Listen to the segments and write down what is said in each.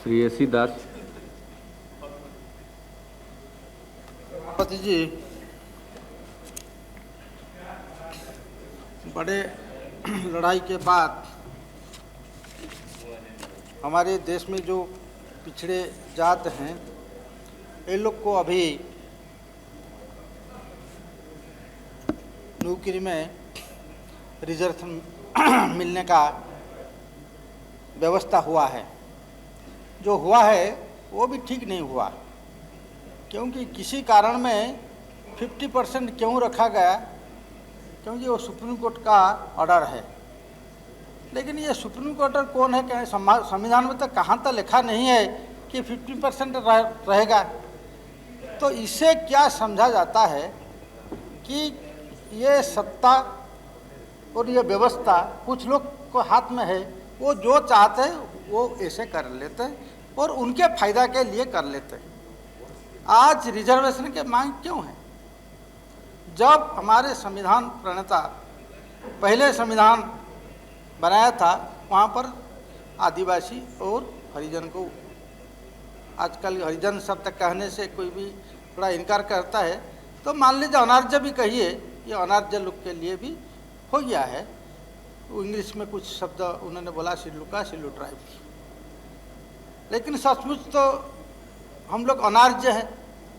Shri AC दास। सभापति जी, बड़े लड़ाई के बाद हमारे देश में जो पिछड़े जात हैं, ये लोग को अभी नौकरी में रिजर्वेशन मिलने का व्यवस्था हुआ है। जो हुआ है वो भी ठीक नहीं हुआ, क्योंकि किसी कारण में 50% क्यों रखा गया, क्योंकि वो सुप्रीम कोर्ट का ऑर्डर है। लेकिन ये सुप्रीम कोर्ट कौन है, क्या संविधान में तो कहाँ तक लिखा नहीं है कि 50% रहेगा। तो इससे क्या समझा जाता है कि ये सत्ता और ये व्यवस्था कुछ लोग को हाथ में है, वो जो चाहते हैं वो ऐसे कर लेते हैं और उनके फायदा के लिए कर लेते हैं। आज रिजर्वेशन के मांग क्यों है? जब हमारे संविधान प्रणेता पहले संविधान बनाया था, वहाँ पर आदिवासी और हरिजन को, आजकल हरिजन शब्द कहने से कोई भी थोड़ा इनकार करता है, तो मान लीजिए अनार्य भी कहिए, ये अनार्य लोग के लिए भी हो गया है। इंग्लिश में कुछ शब्द उन्होंने बोला शिल्लू ट्राइब, लेकिन सचमुच तो हम लोग अनार्य है।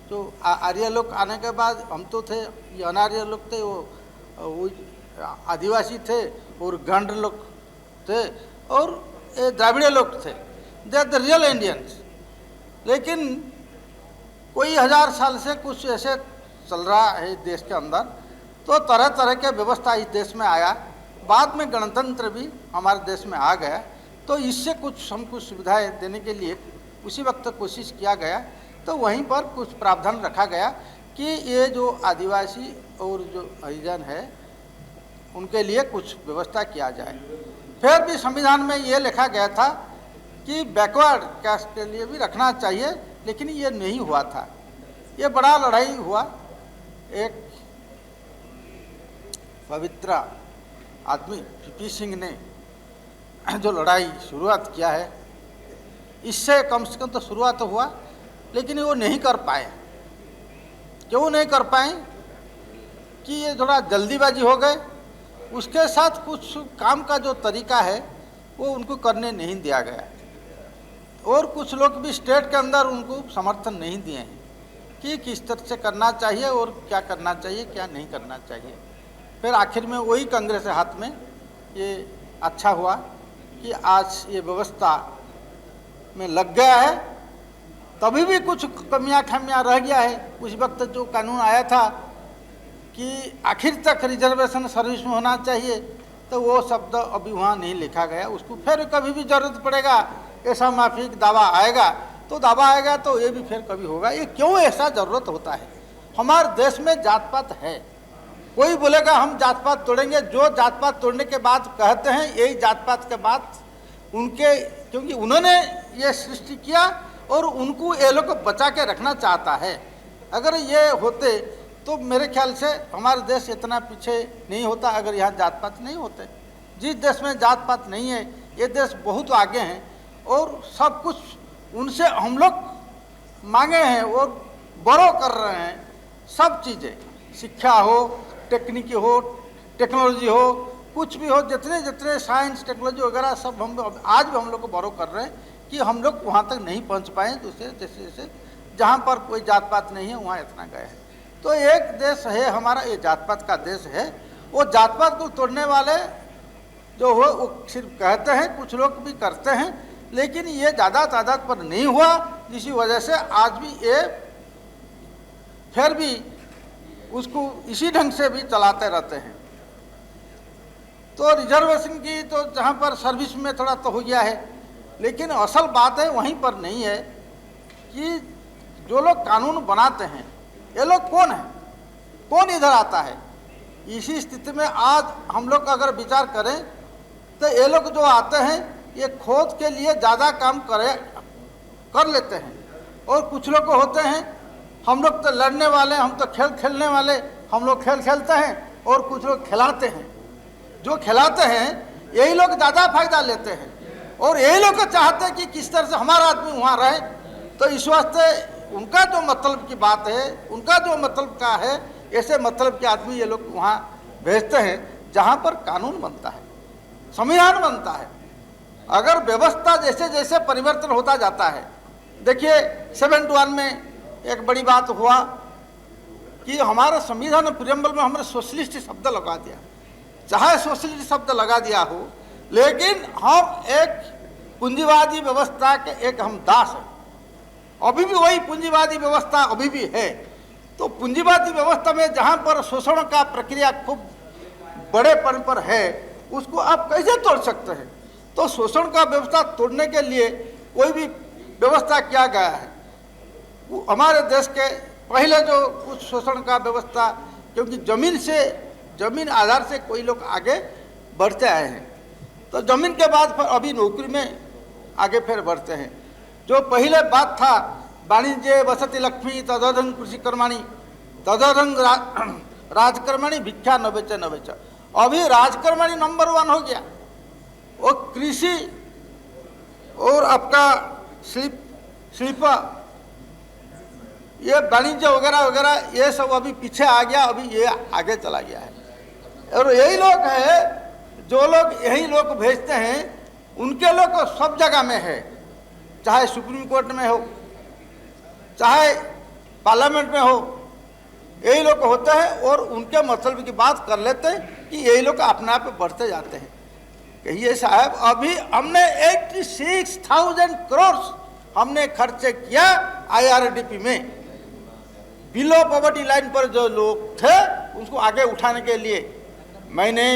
तो आर्य लोग आने के बाद हम तो थे, ये अनार्य लोग थे, वो आदिवासी थे और गंड लोग थे और ये द्राविड़ लोग थे, they are the real Indians. लेकिन कोई 1000 साल से कुछ ऐसे चल रहा है देश के अंदर, तो तरह तरह के व्यवस्था इस देश में आया, बाद में गणतंत्र भी हमारे देश में आ गया। तो इससे कुछ हमको सुविधाएं देने के लिए उसी वक्त कोशिश किया गया, तो वहीं पर कुछ प्रावधान रखा गया कि ये जो आदिवासी और जो हरिजन है उनके लिए कुछ व्यवस्था किया जाए। फिर भी संविधान में ये लिखा गया था कि बैकवर्ड कास्ट के लिए भी रखना चाहिए, लेकिन ये नहीं हुआ था। ये बड़ा लड़ाई हुआ, एक पवित्र आदमी पी सिंह ने जो लड़ाई शुरुआत किया है, इससे कम से कम तो शुरुआत हुआ, लेकिन वो नहीं कर पाए। क्यों नहीं कर पाए? कि ये थोड़ा जल्दीबाजी हो गए, उसके साथ कुछ काम का जो तरीका है वो उनको करने नहीं दिया गया, और कुछ लोग भी स्टेट के अंदर उनको समर्थन नहीं दिए हैं कि किस तरह से करना चाहिए और क्या करना चाहिए, क्या नहीं करना चाहिए। फिर आखिर में वही कांग्रेस के हाथ में ये अच्छा हुआ कि आज ये व्यवस्था में लग गया है। तभी भी कुछ कमियां खामियां रह गया है। उस वक्त जो कानून आया था कि आखिर तक रिजर्वेशन सर्विस में होना चाहिए, तो वो शब्द अभी वहाँ नहीं लिखा गया। उसको फिर कभी भी जरूरत पड़ेगा, ऐसा माफिक दावा आएगा तो ये भी फिर कभी होगा। ये क्यों ऐसा ज़रूरत होता है? हमारे देश में जात पात है, कोई बोलेगा हम जात पात तोड़ेंगे, जो जात पात तोड़ने के बाद कहते हैं यही जात पात के बाद उनके, क्योंकि उन्होंने ये सृष्टि किया और उनको ये लोग को बचा के रखना चाहता है। अगर ये होते तो मेरे ख्याल से हमारा देश इतना पीछे नहीं होता, अगर यहाँ जात पात नहीं होते। जिस देश में जात पात नहीं है, ये देश बहुत आगे हैं और सब कुछ उनसे हम लोग मांगे हैं और बड़ो कर रहे हैं। सब चीज़ें, शिक्षा हो, टेक्निकी हो, टेक्नोलॉजी हो, कुछ भी हो, जितने जितने साइंस टेक्नोलॉजी वगैरह सब हम आज भी हम लोग को बड़ो कर रहे हैं कि हम लोग वहाँ तक नहीं पहुँच पाए। दूसरे जैसे जैसे जहाँ पर कोई जात पात नहीं है वहाँ इतना गए हैं। तो एक देश है हमारा, ये जात पात का देश है। वो जात पात को तोड़ने वाले जो हो वो सिर्फ कहते हैं, कुछ लोग भी करते हैं, लेकिन ये ज़्यादा तादाद पर नहीं हुआ, जिसी वजह से आज भी ये फिर भी उसको इसी ढंग से भी चलाते रहते हैं। तो रिजर्वेशन की तो जहाँ पर सर्विस में थोड़ा तो हो गया है, लेकिन असल बात है वहीं पर नहीं है कि जो लोग कानून बनाते हैं ये लोग कौन है, कौन इधर आता है। इसी स्थिति में आज हम लोग अगर विचार करें तो ये लोग जो आते हैं ये खोद के लिए ज़्यादा काम कर लेते हैं, और कुछ लोग होते हैं हम लोग तो लड़ने वाले, हम तो खेल खेलने वाले, हम लोग खेल खेलते हैं, और कुछ लोग खिलाते हैं। जो खिलाते हैं यही लोग ज़्यादा फायदा लेते हैं। और यही लोग चाहते हैं कि किस तरह से हमारा आदमी वहाँ रहे। तो इस वास्ते उनका जो मतलब की बात है, उनका जो मतलब का है, ऐसे मतलब के आदमी ये लोग वहाँ भेजते हैं जहाँ पर कानून बनता है, संविधान बनता है। अगर व्यवस्था जैसे जैसे परिवर्तन होता जाता है, देखिए 71 में एक बड़ी बात हुआ कि हमारा संविधान प्रियम्बल में हमने सोशलिस्ट शब्द लगा दिया। चाहे सोशलिस्ट शब्द लगा दिया हो, लेकिन हम एक पूंजीवादी व्यवस्था के एक हम दास हैं। अभी भी वही पूंजीवादी व्यवस्था अभी भी है। तो पूंजीवादी व्यवस्था में जहाँ पर शोषण का प्रक्रिया खूब बड़ेपन पर है, उसको आप कैसे तोड़ सकते हैं? तो शोषण का व्यवस्था तोड़ने के लिए कोई भी व्यवस्था किया गया है। हमारे देश के पहले जो कुछ शोषण का व्यवस्था, क्योंकि जमीन आधार से कोई लोग आगे बढ़ते आए हैं, तो जमीन के बाद फिर अभी नौकरी में आगे फिर बढ़ते हैं। जो पहले बात था वाणिज्य वसति लक्ष्मी तदोधन कृषि कर्माणी तदोधन राजकर्माणी भिक्षा न बेच। अभी राजकर्माणी नंबर 1 हो गया। वो कृषि और आपका शिल्प, ये वाणिज्य वगैरह वगैरह ये सब अभी पीछे आ गया, अभी ये आगे चला गया है। और यही लोग है जो लोग यही लोग भेजते हैं, उनके लोग सब जगह में है, चाहे सुप्रीम कोर्ट में हो, चाहे पार्लियामेंट में हो, यही लोग होते हैं और उनके मतलब की बात कर लेते हैं कि यही लोग अपने आप बढ़ते जाते हैं। कहिए साहब, अभी हमने 86,000 करोड़ हमने खर्चे किया IRDP में। बिलो पॉवर्टी लाइन पर जो लोग थे उसको आगे उठाने के लिए मैंने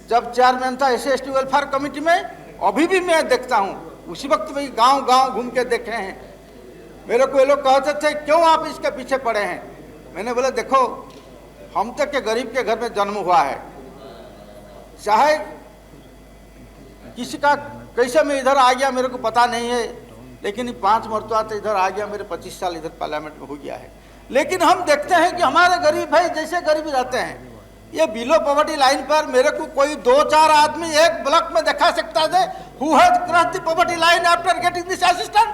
जब चेयरमैन था SC/ST वेलफेयर कमेटी में, अभी भी मैं देखता हूँ, उसी वक्त भी गांव गांव घूम के देखे हैं। मेरे को ये लोग कहते थे क्यों आप इसके पीछे पड़े हैं? मैंने बोला देखो, हम तक के गरीब के घर में जन्म हुआ है, चाहे किसी का कैसे मैं इधर आ गया मेरे को पता नहीं है, लेकिन 5 मरतबा तो इधर आ गया, मेरे 25 साल इधर पार्लियामेंट में हो गया है। लेकिन हम देखते हैं कि हमारे गरीब भाई जैसे गरीबी रहते हैं, ये बिलो पॉवर्टी लाइन पर मेरे को कोई 2-4 आदमी एक ब्लॉक में दिखा सकता है who has crossed the poverty line after getting this assistant?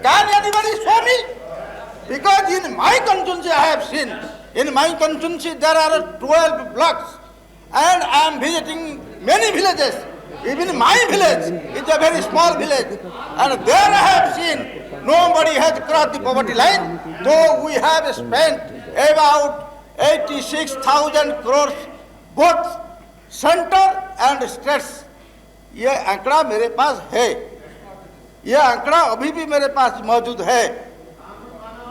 Can anybody show me? Because in my constituency I have seen, in my constituency there are 12 blocks and I am visiting many villages. Even my village is a very small village, and there I have seen nobody has crossed the poverty line, though we have spent about 86,000 crores both center and states. ये आंकड़ा मेरे पास है, ये आंकड़ा अभी भी मेरे पास मौजूद है।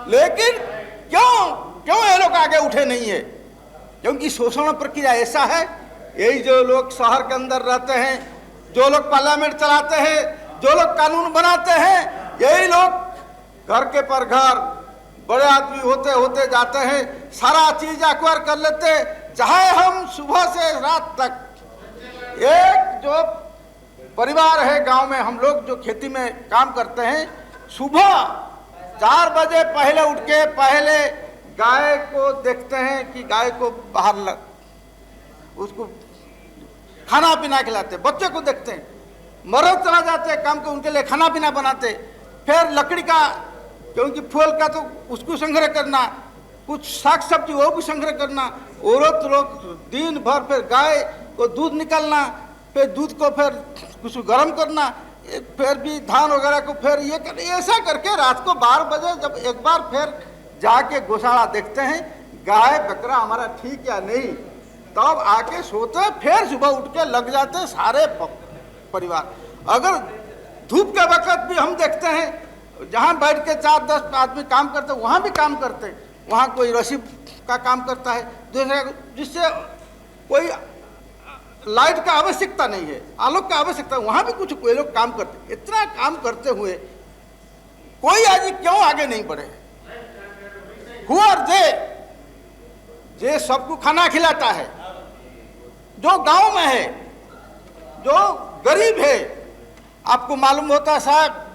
लेकिन क्यों ये लोग आगे उठे नहीं है? क्योंकि शोषण प्रक्रिया ऐसा है, यही जो लोग शहर के अंदर रहते हैं, जो लोग पार्लियामेंट चलाते हैं, जो लोग कानून बनाते हैं, यही लोग घर के पर घर बड़े आदमी होते होते जाते हैं, सारा चीज एक्वायर कर लेते हैं। चाहे हम सुबह से रात तक, एक जो परिवार है गांव में, हम लोग जो खेती में काम करते हैं, सुबह 4 बजे पहले उठ के पहले गाय को देखते हैं कि गाय को बाहर उसको खाना पीना खिलाते, बच्चे को देखते हैं, मर्द चला जाते हैं काम को, उनके लिए खाना पीना बनाते, फिर लकड़ी का, क्योंकि फूल का तो उसको संग्रह करना, कुछ साग सब्जी वो भी संग्रह करना, औरत लोग दिन भर फिर गाय को दूध निकालना, फिर दूध को फिर कुछ गर्म करना, फिर भी धान वगैरह को फिर ये कर, ऐसा करके रात को 12 बजे जब एक बार फिर जाके गौशाला देखते हैं गाय बकरा हमारा ठीक या नहीं, तब आके सोते, फिर सुबह उठ के लग जाते सारे परिवार। अगर धूप के वक्त भी हम देखते हैं जहाँ बैठ के 4-10 आदमी काम करते, वहाँ भी काम करते, वहाँ कोई रस्सी का काम करता है, दूसरे जिससे कोई लाइट का आवश्यकता नहीं है, आलोक का आवश्यकता, वहाँ भी कुछ कोई लोग काम करते। इतना काम करते हुए कोई आज क्यों आगे नहीं बढ़े? Who are they? जे सबको खाना खिलाता है, जो गांव में है, जो गरीब है। आपको मालूम होता साहब,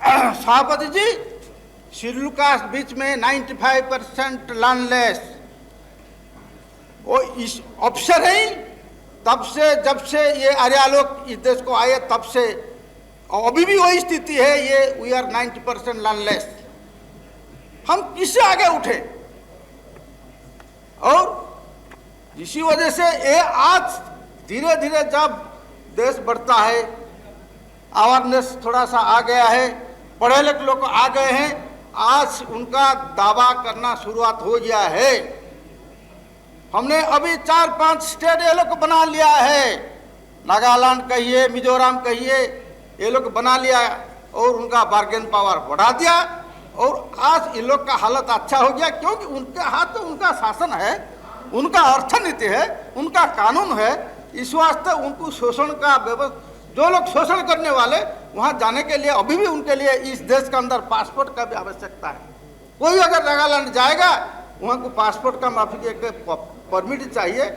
सभापति जी, शेड्यूल कास्ट बीच में 95% लैंडलेस, वो इस ऑफिसर है, तब से जब से ये आर्यालोक इस देश को आए तब से अभी भी वही स्थिति है। ये वी आर 90% लैंडलेस। हम किससे आगे उठे? और इसी वजह से ये आज धीरे धीरे जब देश बढ़ता है, अवेयरनेस थोड़ा सा आ गया है, पढ़े लिखे लोग आ गए हैं, आज उनका दावा करना शुरुआत हो गया है। हमने अभी 4-5 स्टेट ये लोग बना लिया है, नागालैंड कहिए, मिजोरम कहिए, ये लोग बना लिया और उनका बार्गेन पावर बढ़ा दिया और आज ये लोग का हालत अच्छा हो गया, क्योंकि उनके हाथ तो उनका शासन है, उनका अर्थनीति है, उनका कानून है। इस वास्ते उनको शोषण का व्यवस्था, जो लोग शोषण करने वाले वहाँ जाने के लिए अभी भी उनके लिए इस देश के अंदर पासपोर्ट का भी आवश्यकता है। कोई अगर नागालैंड जाएगा वहाँ को पासपोर्ट का माफी के परमिट चाहिए।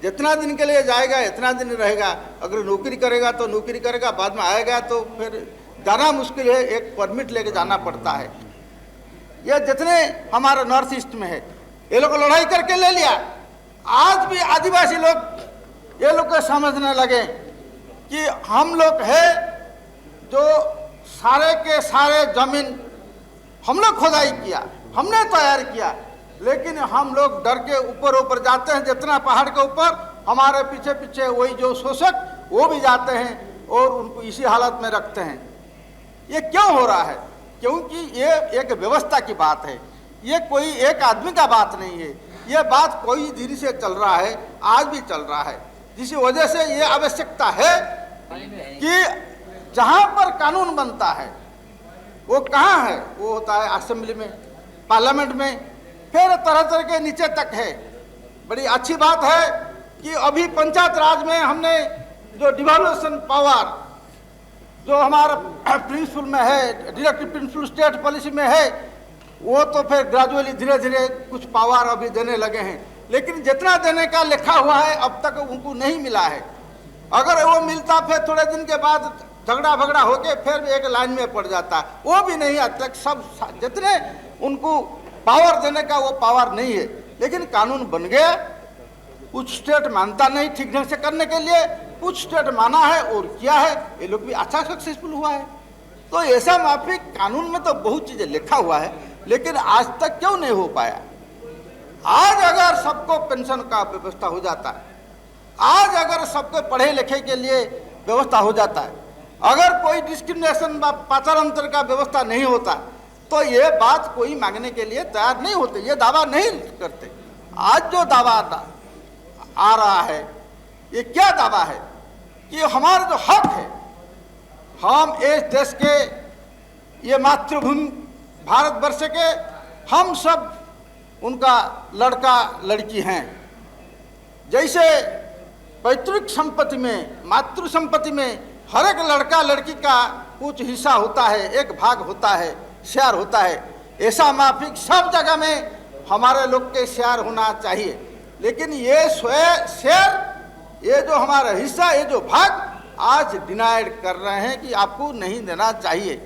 जितना दिन के लिए जाएगा इतना दिन रहेगा, अगर नौकरी करेगा तो नौकरी करेगा, बाद में आएगा तो फिर जाना मुश्किल है, एक परमिट लेके जाना पड़ता है। ये जितने हमारे नॉर्थ ईस्ट में है ये लोग लड़ाई करके ले लिया। आज भी आदिवासी लोग ये लोग को समझने लगे कि हम लोग है जो सारे के सारे जमीन हम लोग खुदाई किया, हमने तैयार किया, लेकिन हम लोग डर के ऊपर ऊपर जाते हैं। जितना पहाड़ के ऊपर हमारे पीछे पीछे वही जो शोषक वो भी जाते हैं और उनको इसी हालत में रखते हैं। ये क्यों हो रहा है? क्योंकि ये एक व्यवस्था की बात है, ये कोई एक आदमी का बात नहीं है। ये बात कोई दिन से चल रहा है, आज भी चल रहा है, जिस वजह से ये आवश्यकता है कि जहाँ पर कानून बनता है वो कहाँ है? वो होता है असेंबली में, पार्लियामेंट में, फिर तरह तरह के नीचे तक है। बड़ी अच्छी बात है कि अभी पंचायत राज में हमने जो डिवोल्यूशन पावर जो हमारा प्रिंसिपल में है, डायरेक्टिव प्रिंसिपल स्टेट पॉलिसी में है, वो तो फिर ग्रेजुअली धीरे धीरे कुछ पावर अभी देने लगे हैं, लेकिन जितना देने का लिखा हुआ है अब तक उनको नहीं मिला है। अगर वो मिलता फिर थोड़े दिन के बाद झगड़ा भगड़ा होके फिर एक लाइन में पड़ जाता, वो भी नहीं आज तक। सब जितने उनको पावर देने का वो पावर नहीं है, लेकिन कानून बन गया। कुछ स्टेट मानता नहीं ठीक ढंग से करने के लिए, कुछ स्टेट माना है और किया है, ये लोग भी अच्छा सक्सेसफुल हुआ है। तो ऐसा माफी कानून में तो बहुत चीजें लिखा हुआ है, लेकिन आज तक क्यों नहीं हो पाया? आज अगर सबको पेंशन का व्यवस्था हो जाता है, आज अगर सबको पढ़े लिखे के लिए व्यवस्था हो जाता है, अगर कोई डिस्क्रिमिनेशन व पाचार अंतर का व्यवस्था नहीं होता, तो ये बात कोई मांगने के लिए तैयार नहीं होते, ये दावा नहीं करते। आज जो दावा आ रहा है ये क्या दावा है कि हमारा जो हक है, हम इस देश के, ये मातृभूमि भारतवर्ष के, हम सब उनका लड़का लड़की हैं। जैसे पैतृक संपत्ति में, मातृ संपत्ति में हर एक लड़का लड़की का कुछ हिस्सा होता है, एक भाग होता है, शेयर होता है, ऐसा माफिक सब जगह में हमारे लोग के शेयर होना चाहिए। लेकिन ये शेयर, ये जो हमारा हिस्सा, ये जो भाग आज डिनाइड कर रहे हैं कि आपको नहीं देना चाहिए।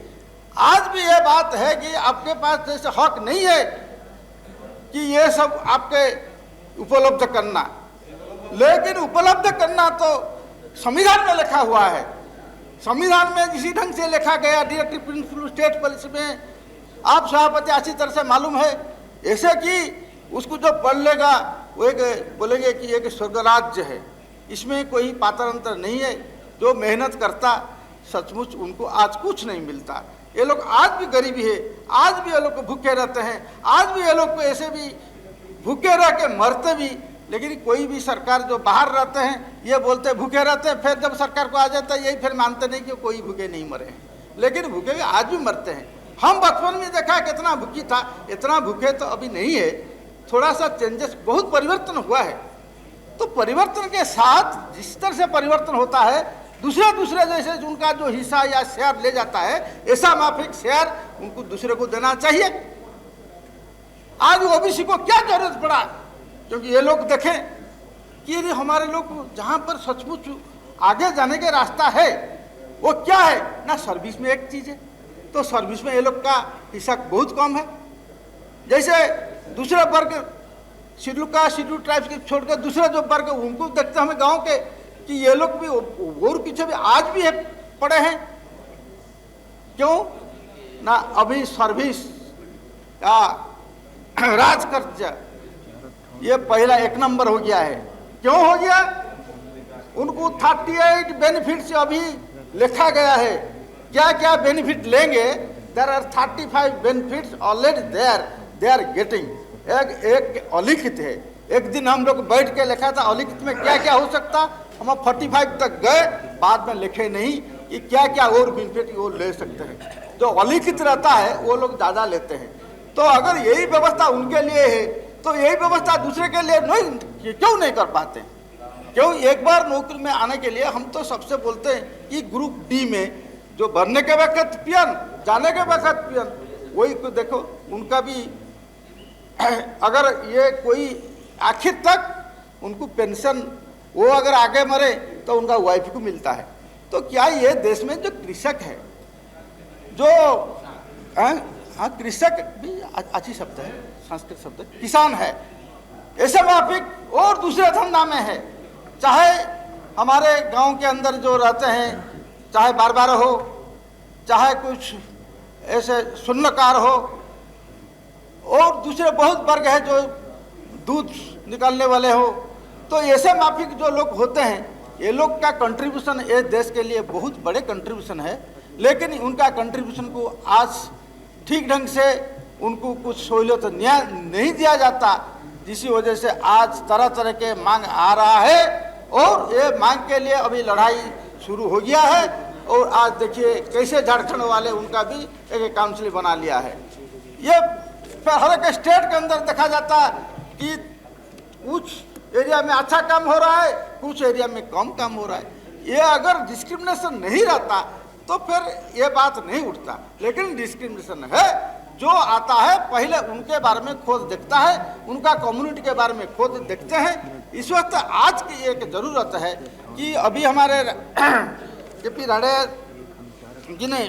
आज भी ये बात है कि आपके पास जैसे हक नहीं है कि ये सब आपके उपलब्ध करना, लेकिन उपलब्ध करना तो संविधान में लिखा हुआ है। संविधान में जिसी ढंग से लिखा गया, डायरेक्टिव प्रिंसिपल स्टेट पॉलिसी में, आप सभापति अच्छी तरह से मालूम है, ऐसे कि उसको जो पढ़ लेगा वो एक बोलेंगे कि एक स्वर्ग राज्य है, इसमें कोई पात्र अंतर नहीं है। जो मेहनत करता सचमुच उनको आज कुछ नहीं मिलता। ये लोग आज भी गरीबी है, आज भी ये लोग भूखे रहते हैं, आज भी ये लोग को ऐसे भी भूखे रह के मरते भी। लेकिन कोई भी सरकार जो बाहर रहते हैं ये बोलते भूखे रहते हैं, फिर जब सरकार को आ जाता है यही फिर मानते नहीं कि कोई भूखे नहीं मरे हैं, लेकिन भूखे भी आज भी मरते हैं। हम बचपन में देखा कितना भूखी था, इतना भूखे तो अभी नहीं है, थोड़ा सा चेंजेस, बहुत परिवर्तन हुआ है। तो परिवर्तन के साथ जिस तरह से परिवर्तन होता है, दूसरे दूसरे जैसे उनका जो हिस्सा या शेयर ले जाता है, ऐसा माफिक शेयर उनको दूसरे को देना चाहिए। आज ओबीसी को क्या जरूरत पड़ा? क्योंकि ये लोग देखें कि ये हमारे लोग जहाँ पर सचमुच आगे जाने का रास्ता है वो क्या है ना, सर्विस में एक चीज़ है, तो सर्विस में ये लोग का हिस्सा बहुत कम है। जैसे दूसरे वर्ग शेड्यूल कास्ट, शेड्यूल ट्राइब्स के छोड़कर दूसरे जो वर्ग उनको देखते हमें गांव के कि ये लोग भी और पीछे भी आज भी है पड़े हैं। क्यों ना अभी सर्विस या राज कर्ज ये पहला 1 नंबर हो गया है। क्यों हो गया? उनको 38 बेनिफिट अभी लिखा गया है। क्या क्या बेनिफिट लेंगे? There are 35 benefits already they are getting. एक अलिखित है। एक दिन हम लोग बैठ के लिखा था अलिखित में क्या क्या हो सकता, हम 45 तक गए, बाद में लिखे नहीं कि क्या क्या और बेनिफिट वो ले सकते हैं। जो अलिखित रहता है वो लोग ज़्यादा लेते हैं। तो अगर यही व्यवस्था उनके लिए है तो यही व्यवस्था दूसरे के लिए नहीं क्यों नहीं कर पाते? क्यों? एक बार नौकरी में आने के लिए हम तो सबसे बोलते हैं कि ग्रुप डी में जो भरने के वक्त पियन, जाने के वक्त पियन, वही को देखो उनका भी अगर ये कोई आखिर तक उनको पेंशन, वो अगर आगे मरे तो उनका वाइफ को मिलता है। तो क्या ये देश में जो कृषक है, जो हाँ कृषक भी अच्छी शब्द है, संस्कृत शब्द किसान है, ऐसे माफिक और दूसरे धंधा में है। चाहे हमारे गांव के अंदर जो रहते हैं, चाहे बार हो, चाहे कुछ ऐसे सुन्नकार हो, और दूसरे बहुत वर्ग है जो दूध निकालने वाले हो, तो ऐसे माफिक जो लोग होते हैं, ये लोग का कंट्रीब्यूशन ये देश के लिए बहुत बड़े कंट्रीब्यूशन है। लेकिन उनका कंट्रीब्यूशन को आज ठीक ढंग से उनको कुछ सहूलियत नहीं दिया जाता, जिसकी वजह से आज तरह तरह के मांग आ रहा है। और ये मांग के लिए अभी लड़ाई शुरू हो गया है। और आज देखिए कैसे झारखंड वाले उनका भी एक काउंसिल बना लिया है। ये हर एक स्टेट के अंदर देखा जाता है कि कुछ एरिया में अच्छा काम हो रहा है, कुछ एरिया में कम काम हो रहा है। ये अगर डिस्क्रिमिनेशन नहीं रहता तो फिर ये बात नहीं उठता। लेकिन डिस्क्रिमिनेशन है। जो आता है पहले उनके बारे में खोज देखता है, उनका कम्युनिटी के बारे में खोज देखते हैं। इस वक्त आज की एक ज़रूरत है कि अभी हमारे के.पी. राणे जी ने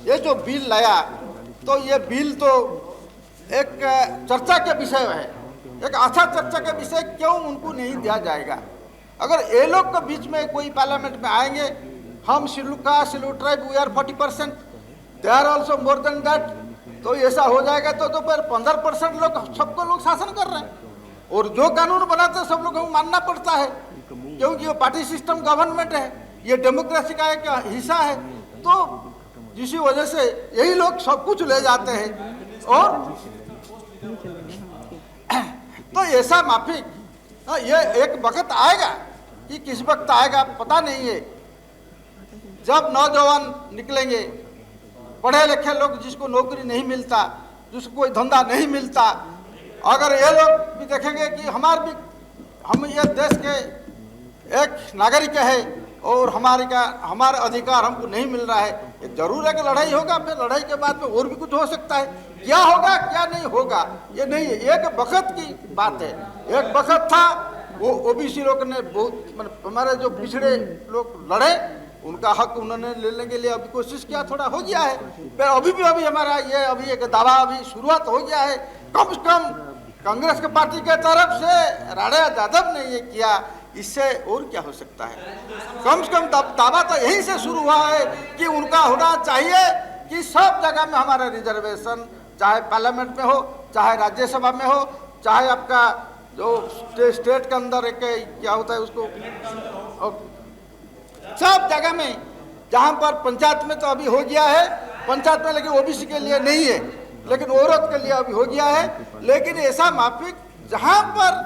ये जो बिल लाया, तो ये बिल तो एक चर्चा के विषय है, एक अच्छा चर्चा के विषय। क्यों उनको नहीं दिया जाएगा? अगर ये लोग के बीच में कोई पार्लियामेंट में आएंगे, हम schedule caste, schedule tribe, we are 40%, they are also more than that, तो ऐसा हो जाएगा तो फिर 15% लोग, सबको लोग शासन कर रहे हैं। और जो कानून बनाते हैं सब लोगों को मानना पड़ता है, क्योंकि ये पार्टी सिस्टम गवर्नमेंट है, ये डेमोक्रेसी का एक हिस्सा है। तो जिसी वजह से यही लोग सब कुछ ले जाते हैं। और तो ऐसा माफिक ये एक वक्त आएगा, कि किस वक्त आएगा पता नहीं है, जब नौजवान निकलेंगे, पढ़े लिखे लोग जिसको नौकरी नहीं मिलता, जिसको कोई धंधा नहीं मिलता, अगर ये लोग भी देखेंगे कि हम ये देश के एक नागरिक है और हमारा अधिकार हमको नहीं मिल रहा है, ये जरूर है कि लड़ाई होगा। फिर लड़ाई के बाद में और भी कुछ हो सकता है। क्या होगा क्या नहीं होगा ये नहीं है, एक वक्त की बात है। एक वक्त था वो ओबीसी लोग ने बहुत, हमारे जो पिछड़े लोग लड़े, उनका हक उन्होंने लेने के लिए अभी कोशिश किया, थोड़ा हो गया है। फिर अभी हमारा ये अभी एक दावा अभी शुरुआत हो गया है। कम से कम कांग्रेस के पार्टी के तरफ से राणा यादव ने ये किया, इससे और क्या हो सकता है? कम से कम दावा तो यहीं से शुरू हुआ है कि उनका होना चाहिए कि सब जगह में हमारा रिजर्वेशन, चाहे पार्लियामेंट में हो, चाहे राज्यसभा में हो, चाहे आपका जो स्टेट के अंदर एक क्या होता है उसको, सब जगह में, जहाँ पर पंचायत में तो अभी हो गया है, पंचायत में, लेकिन ओबीसी के लिए नहीं है, लेकिन औरत के लिए अभी हो गया है। लेकिन ऐसा माफिक जहाँ पर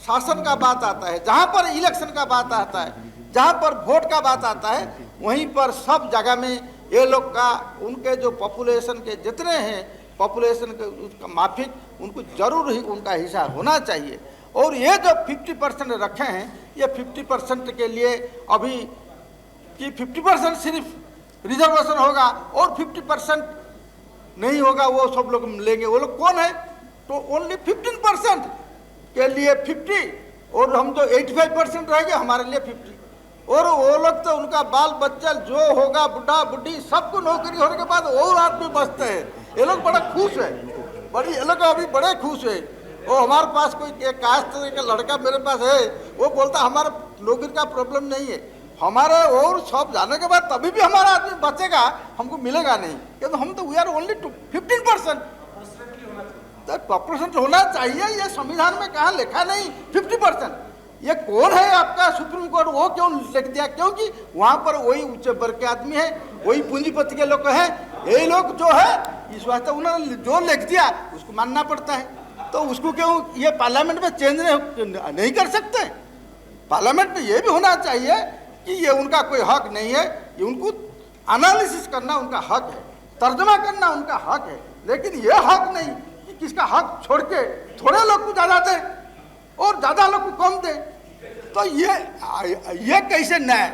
शासन का बात आता है, जहाँ पर इलेक्शन का बात आता है, जहाँ पर वोट का बात आता है, वहीं पर सब जगह में ये लोग का, उनके जो पॉपुलेशन के जितने हैं, पॉपुलेशन के माफिक, उनको जरूर ही उनका हिस्सा होना चाहिए। और ये जो 50% रखे हैं, ये 50% के लिए अभी कि 50% सिर्फ रिजर्वेशन होगा और 50% नहीं होगा, वो सब लोग लेंगे। वो लोग कौन है? तो ओनली 15% के लिए 50, और हम जो 85% रहेंगे हमारे लिए 50। और वो लोग तो उनका बाल बच्चा जो होगा, बुढ़ा बुढ़ी, सबको नौकरी होने के बाद और आदमी बचते हैं। ये लोग बड़ा खुश है, ये लोग अभी बड़े खुश है। और हमारे पास कोई कास्ट का लड़का मेरे पास है, वो बोलता हमारे लोगों का प्रॉब्लम नहीं है। हमारे और सब जाने के बाद तभी भी हमारा आदमी बचेगा, हमको मिलेगा नहीं, क्योंकि हम तो वी आर ओनली 15%। तो प्रॉपोर्शनल होना चाहिए, ये संविधान में कहाँ लिखा नहीं 50%। ये कौन है आपका सुप्रीम कोर्ट, वो क्यों लिख दिया? क्योंकि वहाँ पर वही उच्च वर्ग के आदमी है, वही पूंजीपति के लोग हैं, ये लोग जो है इस वास्ते उन्होंने जो लिख दिया उसको मानना पड़ता है। तो उसको क्यों ये पार्लियामेंट में चेंज नहीं कर सकते? पार्लियामेंट में ये भी होना चाहिए कि ये उनका कोई हक नहीं है, ये उनको एनालिसिस करना उनका हक है, तर्जमा करना उनका हक है, लेकिन ये हक नहीं कि किसका हक छोड़ के थोड़े लोग को ज़्यादा दे और ज़्यादा लोग को कम दे। तो ये कैसे न्याय?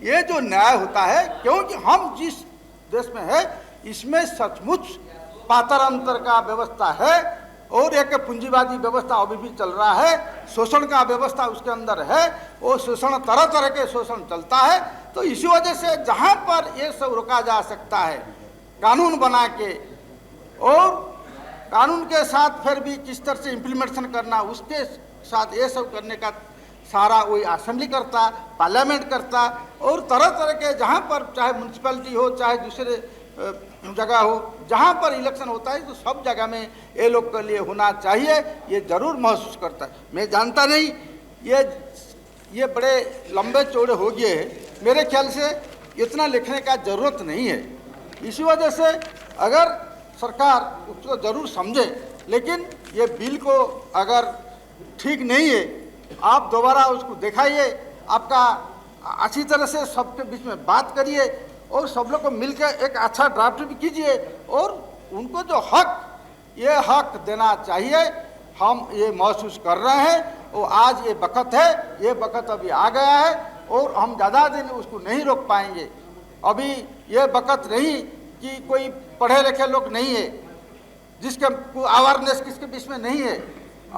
ये जो न्याय होता है, क्योंकि हम जिस देश में है इसमें सचमुच पातर अंतर का व्यवस्था है और एक पूंजीवादी व्यवस्था अभी भी चल रहा है, शोषण का व्यवस्था उसके अंदर है, वो शोषण तरह तरह के शोषण चलता है। तो इसी वजह से जहाँ पर ये सब रोका जा सकता है कानून बना के, और कानून के साथ फिर भी किस तरह से इम्प्लीमेंटेशन करना, उसके साथ ये सब करने का सारा वही असेंबली करता, पार्लियामेंट करता, और तरह तरह के जहाँ पर चाहे म्यूनसिपैलिटी हो चाहे दूसरे जगह हो, जहाँ पर इलेक्शन होता है तो सब जगह में ये लोग के लिए होना चाहिए। ये जरूर महसूस करता है। मैं जानता नहीं, ये बड़े लंबे चौड़े हो गए हैं, मेरे ख्याल से इतना लिखने का ज़रूरत नहीं है। इसी वजह से अगर सरकार उसको ज़रूर समझे, लेकिन ये बिल को अगर ठीक नहीं है, आप दोबारा उसको दिखाइए, आपका अच्छी तरह से सबके बीच में बात करिए और सब लोग को मिलकर एक अच्छा ड्राफ्ट भी कीजिए, और उनको जो ये हक देना चाहिए। हम ये महसूस कर रहे हैं और आज ये वक़्त है, ये वक़्त अभी आ गया है और हम ज़्यादा दिन उसको नहीं रोक पाएंगे। अभी ये वक़्त नहीं कि कोई पढ़े लिखे लोग नहीं है जिसके अवेयरनेस किसके बीच में नहीं है,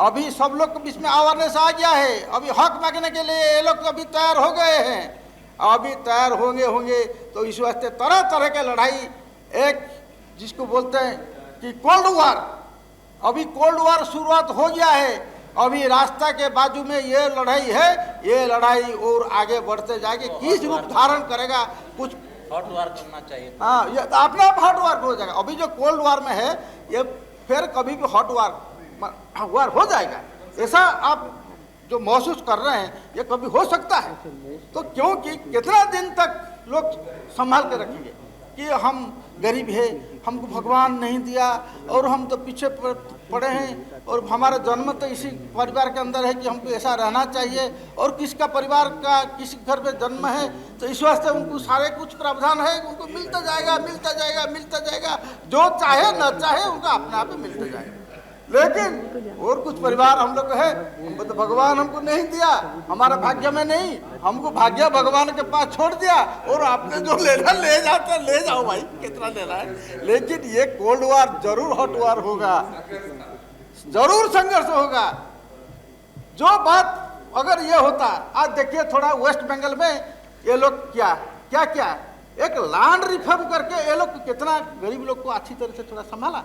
अभी सब लोग के बीच में अवेयरनेस आ गया है। अभी हक मांगने के लिए ये लोग अभी तैयार हो गए हैं, अभी तैयार होंगे। तो इस वास्ते तरह तरह के लड़ाई, एक जिसको बोलते हैं कि कोल्ड वार, अभी कोल्ड वार शुरुआत हो गया है। अभी रास्ता के बाजू में ये लड़ाई है, ये लड़ाई और आगे बढ़ते जाएगी। किस रूप धारण करेगा, कुछ हॉट वार करना चाहिए। हाँ, ये अपना आप हॉट वार हो जाएगा। अभी जो कोल्ड वार में है, ये फिर कभी भी हॉट वार हो जाएगा। ऐसा आप जो महसूस कर रहे हैं, ये कभी हो सकता है। तो क्योंकि कितना दिन तक लोग संभाल के रखेंगे कि हम गरीब है, हमको भगवान नहीं दिया और हम तो पीछे पड़े हैं, और हमारा जन्म तो इसी परिवार के अंदर है कि हमको ऐसा रहना चाहिए, और किसका परिवार का किसी घर में जन्म है तो इस वास्ते उनको सारे कुछ प्रावधान है, उनको मिलता जाएगा, जो चाहे न चाहे उनका अपने आप ही मिलता जाएगा। लेकिन और कुछ परिवार हम लोग है, हमको तो भगवान हमको नहीं दिया, हमारा भाग्य में नहीं, हमको भाग्य भगवान के पास छोड़ दिया, और आपने जो लेना ले जाते ले जाओ भाई, कितना लेना है। लेकिन ये कोल्ड वार जरूर हॉट वार होगा, जरूर संघर्ष होगा। जो बात अगर ये होता, आज देखिए थोड़ा वेस्ट बंगाल में ये लोग क्या एक लैंड रिफॉर्म करके ये लोग कितना गरीब लोग को अच्छी तरह से थोड़ा संभाला।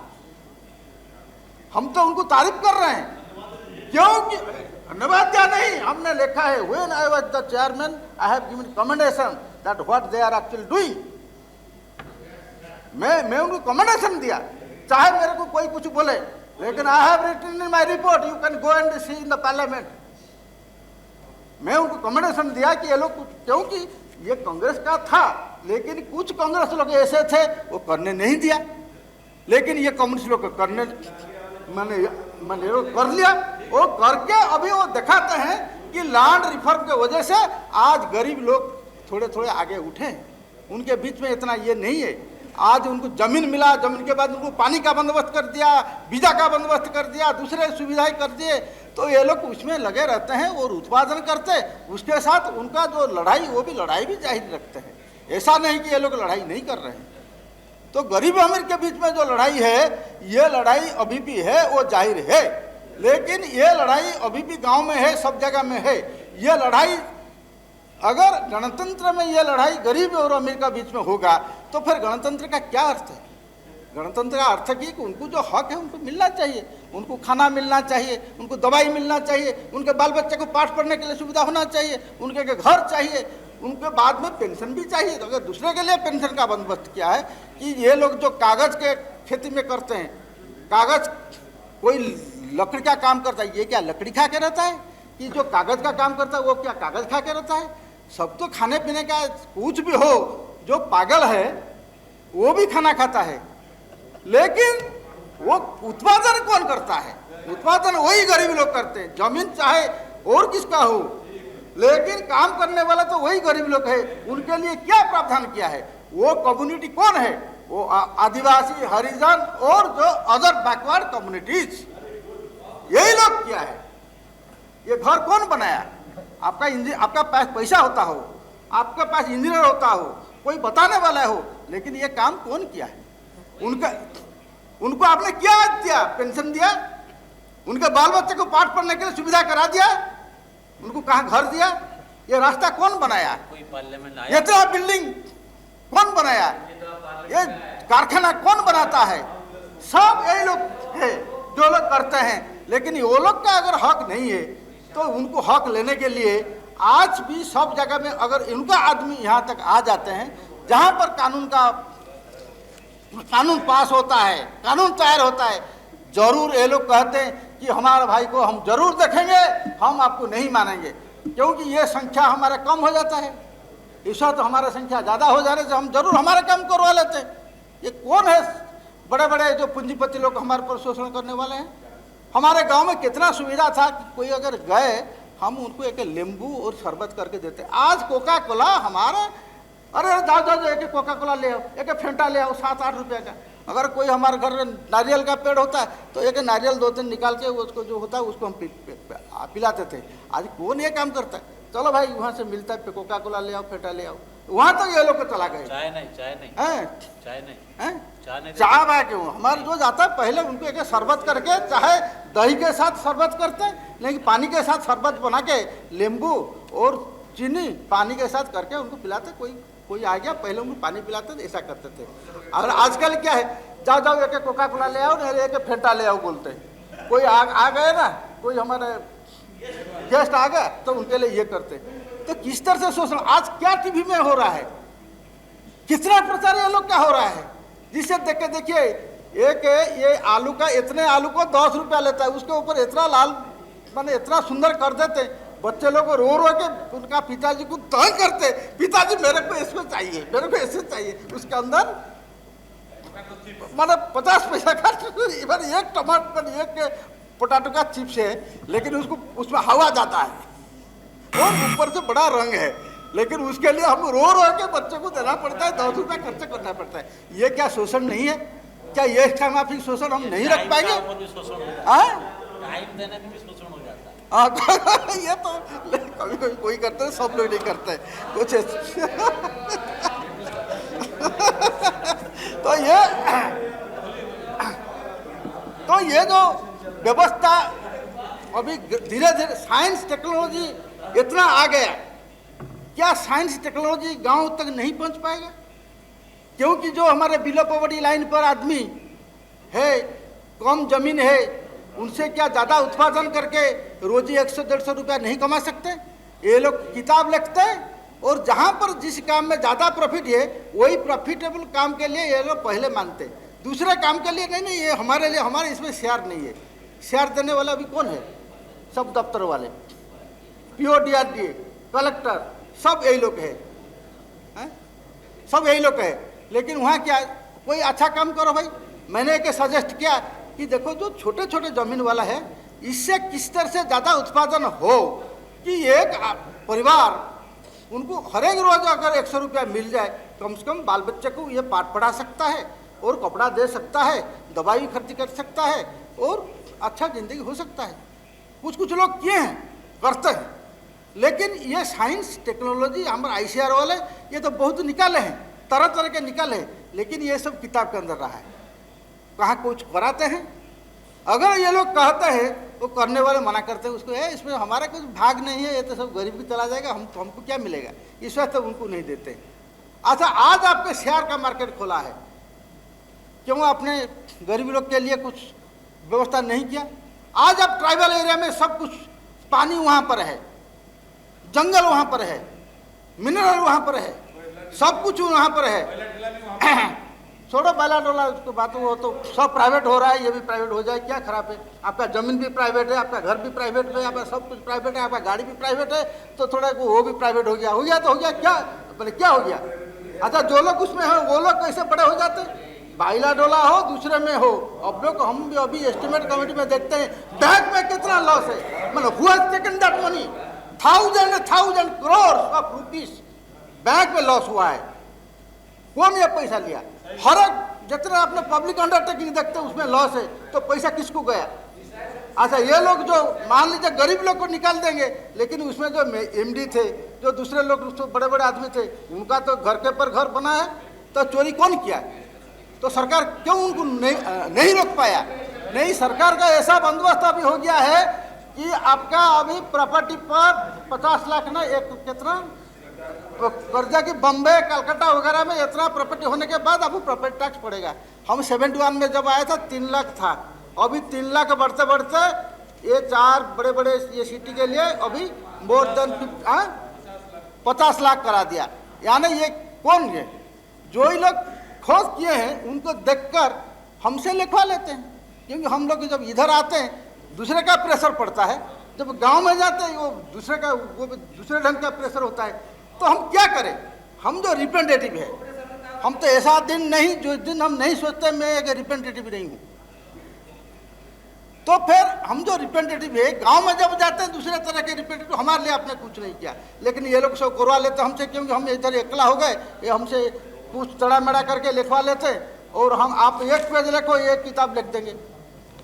हम तो उनको तारीफ कर रहे हैं, क्योंकि धन्यवाद क्या नहीं, हमने लिखा है when I was the chairman I have given commendation that what they are actually doing. मैं उनको कमेंडेशन दिया, चाहे मेरे को कोई कुछ बोले, लेकिन I have written in my report, you can go and see in the parliament. मैं उनको कमेंडेशन दिया कि ये लोग, क्योंकि ये कांग्रेस का था, लेकिन कुछ कांग्रेस लोग ऐसे थे वो करने नहीं दिया, लेकिन ये कम्युनिस्ट लोग करने मैंने कर लिया। वो करके अभी वो दिखाते हैं कि लैंड रिफॉर्म के वजह से आज गरीब लोग थोड़े थोड़े आगे उठे। उनके बीच में इतना ये नहीं है, आज उनको जमीन मिला, जमीन के बाद उनको पानी का बंदोबस्त कर दिया, वीजा का बंदोबस्त कर दिया, दूसरे सुविधाएं कर दिए, तो ये लोग उसमें लगे रहते हैं और उत्पादन करते, उसके साथ उनका जो लड़ाई वो भी लड़ाई भी जाहिर रखते हैं। ऐसा नहीं कि ये लोग लड़ाई नहीं कर रहे हैं। तो गरीब अमीर के बीच में जो लड़ाई है, ये लड़ाई अभी भी है, वो जाहिर है, लेकिन ये लड़ाई अभी भी गांव में है, सब जगह में है। ये लड़ाई अगर गणतंत्र में ये लड़ाई गरीब और अमीर का बीच में होगा तो फिर गणतंत्र का क्या अर्थ है? गणतंत्र का अर्थ की कि उनको जो हक है उनको मिलना चाहिए, उनको खाना मिलना चाहिए, उनको दवाई मिलना चाहिए, उनके बाल बच्चे को पाठ पढ़ने के लिए सुविधा होना चाहिए, उनके घर चाहिए, उनके बाद में पेंशन भी चाहिए। तो अगर दूसरे के लिए पेंशन का बंदोबस्त किया है कि ये लोग जो कागज़ के खेती में करते हैं, कागज़ कोई लकड़ी का काम करता है, ये क्या लकड़ी खा के रहता है? कि जो कागज़ का काम करता है वो क्या कागज़ खा के रहता है? सब तो खाने पीने का कुछ भी हो, जो पागल है वो भी खाना खाता है, लेकिन वो उत्पादन कौन करता है? उत्पादन वही गरीब लोग करते हैं। जमीन चाहे और किसका हो, लेकिन काम करने वाला तो वही गरीब लोग है। उनके लिए क्या प्रावधान किया है? वो कम्युनिटी कौन है? वो आदिवासी, हरिजन और जो अदर बैकवर्ड कम्युनिटीज, यही लोग किया है। ये घर कौन बनाया? आपका पास पैसा होता हो, आपके पास इंजीनियर होता हो, कोई बताने वाला हो, लेकिन ये काम कौन किया है? उनको आपने क्या दिया? पेंशन दिया, उनके बाल बच्चे को पाठ पढ़ने के लिए सुविधा करा दिया, उनको कहाँ घर दिया? ये रास्ता कौन बनाया? कोई पार्लियामेंट आया? ये तो बिल्डिंग कौन बनाया? ये कारखाना कौन बनाता है? सब यही लोग है जो लोग करते हैं। लेकिन वो लोग का अगर हक नहीं है तो उनको हक लेने के लिए आज भी सब जगह में अगर इनका आदमी यहाँ तक आ जाते हैं जहाँ पर कानून पास होता है, कानून तैयार होता है, जरूर ये लोग कहते हैं कि हमारे भाई को हम जरूर देखेंगे, हम आपको नहीं मानेंगे, क्योंकि ये संख्या हमारा कम हो जाता है। इस वक्त हमारा संख्या ज़्यादा हो जाने से हम जरूर हमारा काम करवा लेते हैं। ये कौन है बड़े बड़े जो पूंजीपति लोग हमारे पर शोषण करने वाले हैं? हमारे गांव में कितना सुविधा था कि कोई अगर गए हम उनको एक नींबू और शरबत करके देते। आज कोका कोला हमारा, अरे जाओ जाओ एक कोका कोला ले आओ, एक फेंटा ले आओ 7-8 रुपये का। अगर कोई हमारे घर में नारियल का पेड़ होता है तो एक नारियल 2-3 निकाल के उसको जो होता है उसको हम पिलाते थे। आज कौन ये काम करता है? चलो भाई वहाँ से मिलता है कोका कोला ले आओ, फेंटा ले आओ, वहाँ तक ये लोग चला गए। चाय नहीं चाय भाई क्यों? हमारे जो जाता है पहले उनको एक शरबत करके, चाहे दही के साथ शरबत करते हैं, लेकिन पानी के साथ शरबत बना के नींबू और चीनी पानी के साथ करके उनको पिलाते। कोई आ गया पहले उनको पानी पिलाते थे, ऐसा करते थे। और आजकल क्या है, जाओ जाओ एक कोका कोला ले आओ, नहीं एक फेंटा ले आओ बोलते। कोई आ गए ना, कोई हमारे गेस्ट आ गया तो उनके लिए ये करते। तो किस तरह से शोषण आज क्या टीवी में हो रहा है, कितना प्रचार ये लोग क्या हो रहा है, जिससे देख के देखिए एक ये आलू का, इतने आलू को 10 रुपया लेता है, उसके ऊपर इतना लाल माने इतना सुंदर कर देते, बच्चे लोग रो के उनका पिताजी को तंग करते, पिताजी मेरे को इसमें चाहिए, मेरे को ऐसे चाहिए। उसके अंदर माने 50 पैसा का एक टमाटर एक पोटैटो का चिप्स है, लेकिन उसमें हवा जाता है और ऊपर से बड़ा रंग है, लेकिन उसके लिए हम रो के बच्चे को देना पड़ता है, 10 रुपया खर्च करना पड़ता है। ये क्या शोषण नहीं है? क्या ये इच्छा माफी शोषण हम नहीं रख पाएंगे? ये तो कभी कभी कोई करते हैं, सब लोग नहीं करते कुछ तो ये जो व्यवस्था अभी धीरे धीरे साइंस टेक्नोलॉजी इतना आ गया, क्या साइंस टेक्नोलॉजी गांव तक नहीं पहुंच पाएगा? क्योंकि जो हमारे बिलो पॉवर्टी लाइन पर आदमी है, कम जमीन है, उनसे क्या ज़्यादा उत्पादन करके रोजी 100-150 रुपया नहीं कमा सकते? ये लोग किताब लिखते हैं और जहाँ पर जिस काम में ज़्यादा प्रॉफिट है वही प्रॉफिटेबल काम के लिए ये लोग पहले मानते हैं, दूसरे काम के लिए नहीं। ये हमारे लिए, हमारे इसमें शेयर नहीं है। शेयर देने वाला भी कौन है? सब दफ्तर वाले, PO DRDA, कलेक्टर, सब यही लोग है, सब यही लोग है। लेकिन वहाँ क्या, कोई अच्छा काम करो भाई। मैंने एक सजेस्ट किया कि देखो जो छोटे छोटे जमीन वाला है, इससे किस तरह से ज़्यादा उत्पादन हो कि एक परिवार उनको हर एक रोज अगर 100 रुपया मिल जाए, कम से कम बाल बच्चे को ये पाठ पढ़ा सकता है और कपड़ा दे सकता है, दवाई खर्च कर सकता है और अच्छा जिंदगी हो सकता है। कुछ लोग किए हैं, करते हैं, लेकिन ये साइंस टेक्नोलॉजी हमारे ICR वाले ये तो बहुत निकाले हैं, तरह तरह के निकाले हैं, लेकिन ये सब किताब के अंदर रहा है। कहाँ कुछ कराते हैं? अगर ये लोग कहते हैं तो करने वाले मना करते हैं उसको, इसमें हमारा कुछ भाग नहीं है, ये तो सब गरीब की चला जाएगा, हमको क्या मिलेगा, इस वजह से उनको नहीं देते। अच्छा, आज आपके शेयर का मार्केट खोला है, क्यों आपने गरीब लोग के लिए कुछ व्यवस्था नहीं किया? आज अब ट्राइबल एरिया में सब कुछ, पानी वहाँ पर है, जंगल वहाँ पर है, मिनरल वहाँ पर है, सब कुछ वहाँ पर है। छोड़ो बैला डोला उसको बात, वो तो सब प्राइवेट हो रहा है, ये भी प्राइवेट हो जाए, क्या खराब है? आपका जमीन भी प्राइवेट है, आपका घर भी प्राइवेट है, आपका सब कुछ प्राइवेट है, आपका गाड़ी भी प्राइवेट है, तो थोड़ा वो भी प्राइवेट हो गया तो हो गया, क्या बोले क्या हो गया? अच्छा, जो लोग उसमें हो वो लोग कैसे बड़े हो जाते? बाइला डोला हो, दूसरे में हो। अब लोग हम भी अभी एस्टिमेट कमेटी में देखते हैं बैंक में कितना लॉस है, मतलब हुआ taken that money, thousand crore of rupees bank में लॉस हुआ है। कौन ये पैसा लिया? हर एक जितना आपने पब्लिक अंडरटेकिंग देखते हैं उसमें लॉस है, तो पैसा किसको गया? अच्छा, ये लोग जो मान लीजिए गरीब लोग को निकाल देंगे, लेकिन उसमें जो एमडी थे, जो दूसरे लोग तो बड़े बड़े आदमी थे, उनका तो घर के पर घर बना है, तो चोरी कौन किया? तो सरकार क्यों उनको नहीं रोक पाया? नहीं, सरकार का ऐसा बंदोबस्त अभी हो गया है कि आपका अभी प्रॉपर्टी पर 50 लाख ना, एक कितना कर्जा की बम्बे कलकत्ता वगैरह में इतना प्रॉपर्टी होने के बाद आपको प्रॉपर्टी टैक्स पड़ेगा। हम 71 में जब आया था 3 लाख था, अभी 3 लाख बढ़ते बढ़ते ये 4 बड़े बड़े ये सिटी के लिए अभी मोर देन 50 लाख करा दिया। यानी ये कौन है? जो ही लोग खोज किए हैं उनको देखकर हमसे लिखवा लेते हैं, क्योंकि हम लोग जब इधर आते हैं दूसरे का प्रेशर पड़ता है, जब गांव में जाते हैं वो दूसरे ढंग का प्रेशर होता है। तो हम क्या करें? हम जो रिप्रेजेंटेटिव है, हम तो ऐसा दिन नहीं जो दिन हम नहीं सोचते मैं एक रिप्रेजेंटेटिव नहीं हूँ, तो फिर हम जो रिप्रेजेंटेटिव है गांव में जब जाते हैं दूसरे तरह के रिप्रेजेंटेटिव, हमारे लिए आपने कुछ नहीं किया, लेकिन ये लोग सब करवा लेते हमसे, क्योंकि हम इधर एकला हो गए, ये हमसे कुछ तड़ा मड़ा करके लिखवा लेते, और हम आप एक पेज लिखो एक किताब लिख देंगे।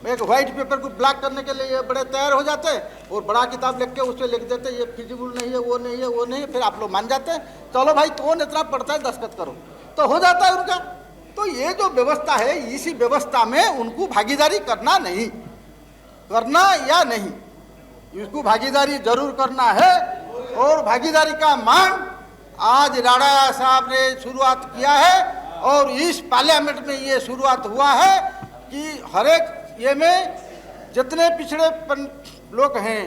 एक व्हाइट पेपर को ब्लैक करने के लिए ये बड़े तैयार हो जाते हैं, और बड़ा किताब लिख के उस पर लिख देते हैं ये फिजिबल नहीं है, वो नहीं है, वो नहीं है, फिर आप लोग मान जाते हैं, चलो भाई कौन इतना पढ़ता है, दस्तखत करो, तो हो जाता है उनका। तो ये जो व्यवस्था है, इसी व्यवस्था में उनको भागीदारी करना या नहीं, इसको भागीदारी जरूर करना है। और भागीदारी का मांग आज राणा साहब ने शुरुआत किया है, और इस पार्लियामेंट में ये शुरुआत हुआ है कि हर एक ये में जितने पिछड़े लोग हैं,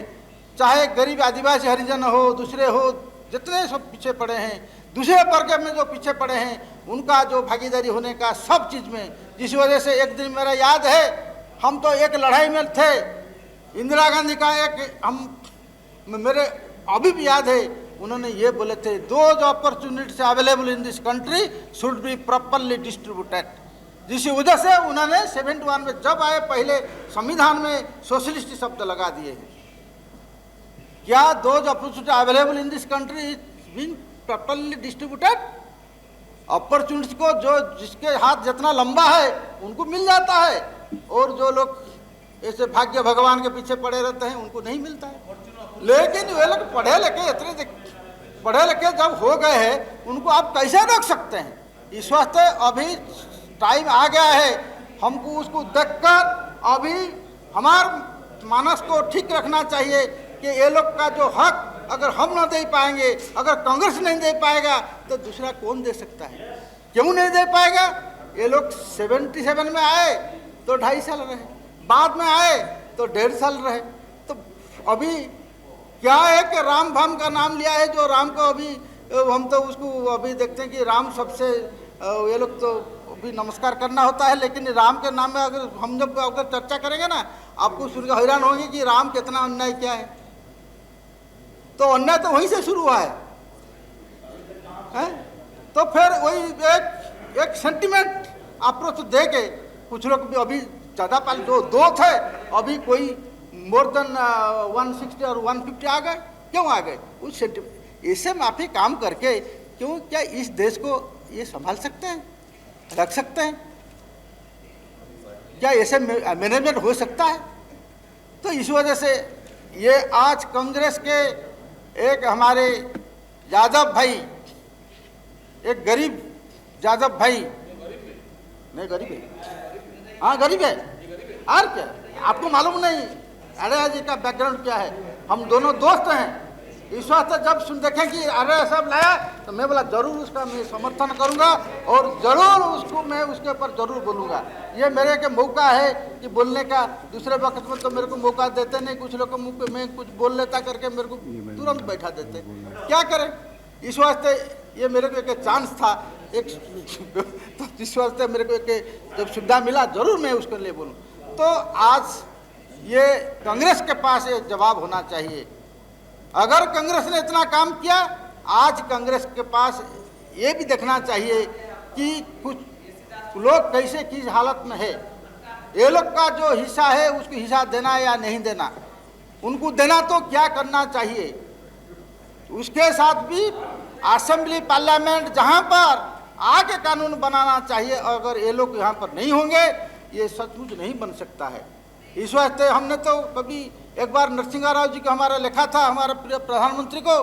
चाहे गरीब आदिवासी हरिजन हो, दूसरे हो, जितने सब पीछे पड़े हैं, दूसरे वर्ग में जो पीछे पड़े हैं, उनका जो भागीदारी होने का सब चीज़ में। जिस वजह से एक दिन मेरा याद है, हम तो एक लड़ाई में थे, इंदिरा गांधी का मेरे अभी भी याद है, उन्होंने ये बोले थे, those opportunities available in this country should be properly distributed. जिस वजह से उन्होंने 71 में जब आए पहले संविधान में सोशलिस्ट शब्द लगा दिए हैं। क्या those opportunity available in this country is being properly distributed? Opportunity को जो जिसके हाथ जितना लंबा है उनको मिल जाता है, और जो लोग ऐसे भाग्य भगवान के पीछे पड़े रहते हैं उनको नहीं मिलता है। लेकिन वे लोग पढ़े लिखे जब हो गए हैं, उनको आप कैसे रोक सकते हैं? इस वास्ते अभी टाइम आ गया है, हमको उसको देखकर अभी हमारे मानस को ठीक रखना चाहिए कि ये लोग का जो हक अगर हम ना दे पाएंगे, अगर कांग्रेस नहीं दे पाएगा, तो दूसरा कौन दे सकता है? क्यों नहीं दे पाएगा? ये लोग 77 में आए तो 2.5 साल रहे, बाद में आए तो 1.5 साल रहे। तो अभी क्या है कि राम भाम का नाम लिया है, जो राम को अभी हम तो उसको अभी देखते हैं कि राम सबसे ये लोग तो भी नमस्कार करना होता है, लेकिन राम के नाम में अगर हम जब अगर चर्चा करेंगे ना, आपको सुन कर हैरान होंगे कि राम कितना अन्याय किया है। तो अन्याय तो वहीं से शुरू हुआ है? तो फिर वही एक सेंटिमेंट अप्रोच दे के कुछ लोग भी अभी ज़्यादा पाल दो थे, अभी कोई मोर देन 160 और 150 आ गए। क्यों आ गए? उस सेंटिमेंट इससे माफी काम करके क्यों क्या इस देश को ये संभाल सकते हैं, रख सकते हैं? क्या ऐसे मैनेजमेंट हो सकता है? तो इस वजह से ये आज कांग्रेस के एक हमारे यादव भाई, एक गरीब यादव भाई, नहीं गरीब है, हाँ गरीब है, और क्या आपको मालूम नहीं? अरे जी का बैकग्राउंड क्या है? हम दोनों दोस्त हैं, इस वास्ते जब सुन देखें कि अरे सब लाया तो मैं बोला जरूर उसका मैं समर्थन करूंगा और जरूर उसको मैं उसके ऊपर जरूर बोलूंगा। ये मेरे के मौका है कि बोलने का, दूसरे वक्त में तो मेरे को मौका देते नहीं, कुछ लोग को मुंह पे मैं कुछ बोल लेता करके मेरे को तुरंत बैठा देते, क्या करें। इस वास्ते ये मेरे को एक चांस था एक तो इस वास्ते मेरे को एक जब सुविधा मिला जरूर मैं उसके लिए बोलूँ। तो आज ये कांग्रेस के पास ये जवाब होना चाहिए। अगर कांग्रेस ने इतना काम किया, आज कांग्रेस के पास ये भी देखना चाहिए कि कुछ लोग कैसे किस हालत में है, ये लोग का जो हिस्सा है उसको हिस्सा देना या नहीं देना, उनको देना तो क्या करना चाहिए। उसके साथ भी असेंबली पार्लियामेंट जहाँ पर आके कानून बनाना चाहिए। अगर ये लोग यहाँ पर नहीं होंगे ये सचमुच नहीं बन सकता है। इस वास्ते हमने तो कभी एक बार नरसिंह राव जी को हमारा लिखा था, हमारे प्रिय प्रधानमंत्री को,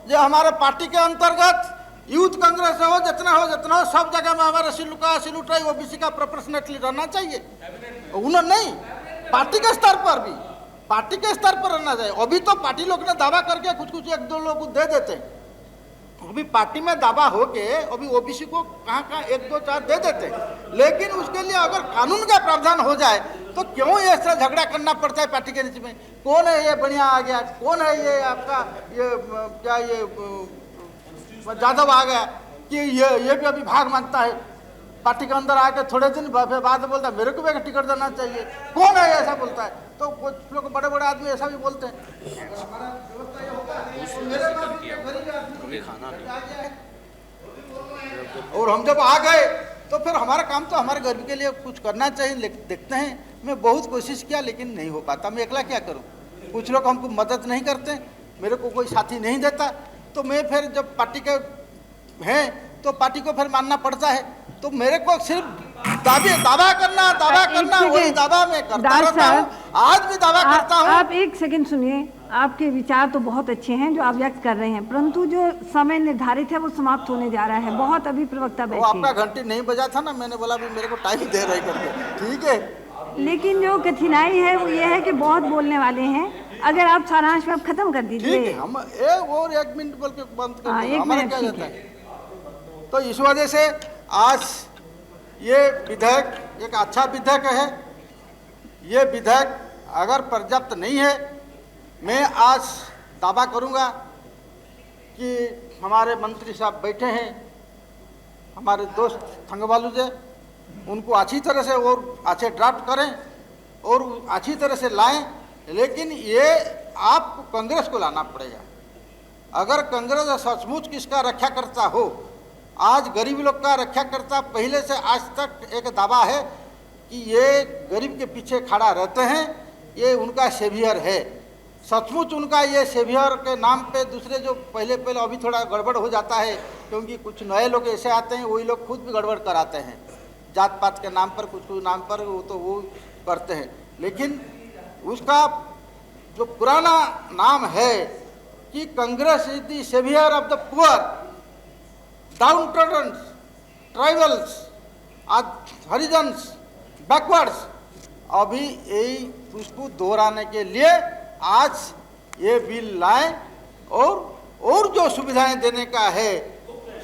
जो हमारे पार्टी के अंतर्गत यूथ कांग्रेस हो जितना हो सब जगह में हमारा सिलूट ओबीसी का प्रोपोर्शनेटली रहना चाहिए। उन्होंने नहीं, पार्टी के स्तर पर भी, पार्टी के स्तर पर रहना चाहिए। अभी तो पार्टी लोग ने दावा करके कुछ एक दो लोग को दे देते हैं, अभी पार्टी में दावा हो के अभी ओबीसी को कहाँ एक दो चार दे देते, लेकिन उसके लिए अगर कानून का प्रावधान हो जाए तो क्यों ये ऐसा झगड़ा करना पड़ता है पार्टी के नीचे में। कौन है ये बढ़िया आ गया, कौन है ये आपका ये क्या ये यादव आ गया कि ये भी अभी भाग मांगता है पार्टी के अंदर आके थोड़े दिन बाद बोलता है मेरे को भी टिकट देना चाहिए। कौन है ऐसा बोलता है? तो कुछ लोग बड़े बड़े आदमी ऐसा भी बोलते हैं। और हम जब आ गए तो फिर हमारा काम तो हमारे गर्व के लिए कुछ करना चाहिए। देखते हैं, मैं बहुत कोशिश किया लेकिन नहीं हो पाता। मैं अकेला क्या करूं? कुछ लोग हमको मदद नहीं करते, मेरे को कोई साथी नहीं देता, तो मैं फिर जब पार्टी के हैं तो पार्टी को फिर मानना पड़ता है। तो मेरे को सिर्फ दावा करना वही दावा मैं करता रहता हूँ, आज भी दावा करता हूँ। आप एक सेकंड सुनिए, आपके विचार तो बहुत अच्छे हैं जो आप व्यक्त कर रहे हैं, परंतु जो समय निर्धारित है वो समाप्त होने जा रहा है। बहुत अभी प्रवक्ता बैठे, आपका घंटी नहीं बजा था ना, मैंने बोला भी मेरे को टाइम दे रहे करके, ठीक है। लेकिन जो कठिनाई है वो ये है कि बहुत बोलने वाले हैं। अगर आप सारांश में खत्म कर दीजिए। हम और एक मिनट बोल के बंद कर दें, हमारा क्या जाता है। तो इस वजह से आज ये विधेयक एक अच्छा विधेयक है। ये विधेयक अगर पर्याप्त नहीं है, मैं आज दावा करूंगा कि हमारे मंत्री साहब बैठे हैं, हमारे दोस्त थंगवालू जी, उनको अच्छी तरह से और अच्छे ड्राफ्ट करें और अच्छी तरह से लाएं। लेकिन ये आपको कांग्रेस को लाना पड़ेगा। अगर कांग्रेस सचमुच किसका रक्षा करता हो, आज गरीब लोग का रक्षा करता, पहले से आज तक एक दावा है कि ये गरीब के पीछे खड़ा रहते हैं, ये उनका सेवियर है। सचमुच उनका ये सेवियर के नाम पे दूसरे जो पहले अभी थोड़ा गड़बड़ हो जाता है, क्योंकि कुछ नए लोग ऐसे आते हैं, वही लोग खुद भी गड़बड़ कराते हैं जात पात के नाम पर, कुछ नाम पर वो करते हैं। लेकिन उसका जो पुराना नाम है कि Congress is the saviour of the poor, down trodden, tribals, Harijans, backwards, अभी यही उसको दोहराने के लिए आज ये बिल लाए और जो सुविधाएं देने का है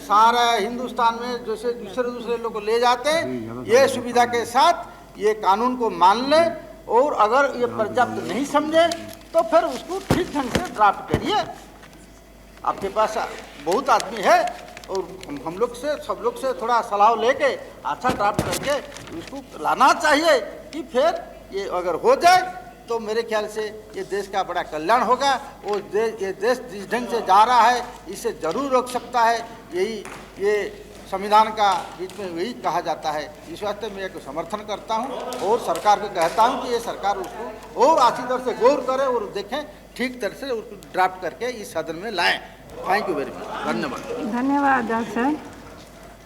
सारा हिंदुस्तान में जैसे दूसरे लोग को ले जाते हैं, ये सुविधा के साथ ये कानून को मान ले। और अगर ये पर्याप्त नहीं समझे तो फिर उसको ठीक ढंग से ड्राफ्ट करिए। आपके पास बहुत आदमी है और हम लोग से सब लोग से थोड़ा सलाह लेके अच्छा ड्राफ्ट करके उसको लाना चाहिए कि फिर ये अगर हो जाए तो मेरे ख्याल से ये देश का बड़ा कल्याण होगा। और ये देश जिस ढंग से जा रहा है इसे ज़रूर रोक सकता है। ये संविधान का बीच में वही कहा जाता है। इस वास्ते मैं एक समर्थन करता हूँ और सरकार को कहता हूँ कि ये सरकार उसको और अच्छी तरह से गौर करे और देखें, ठीक तरह से उसको ड्राफ्ट करके इस सदन में लाएं। Thank you very much. धन्यवाद। धन्यवाद डॉक्टर साहब।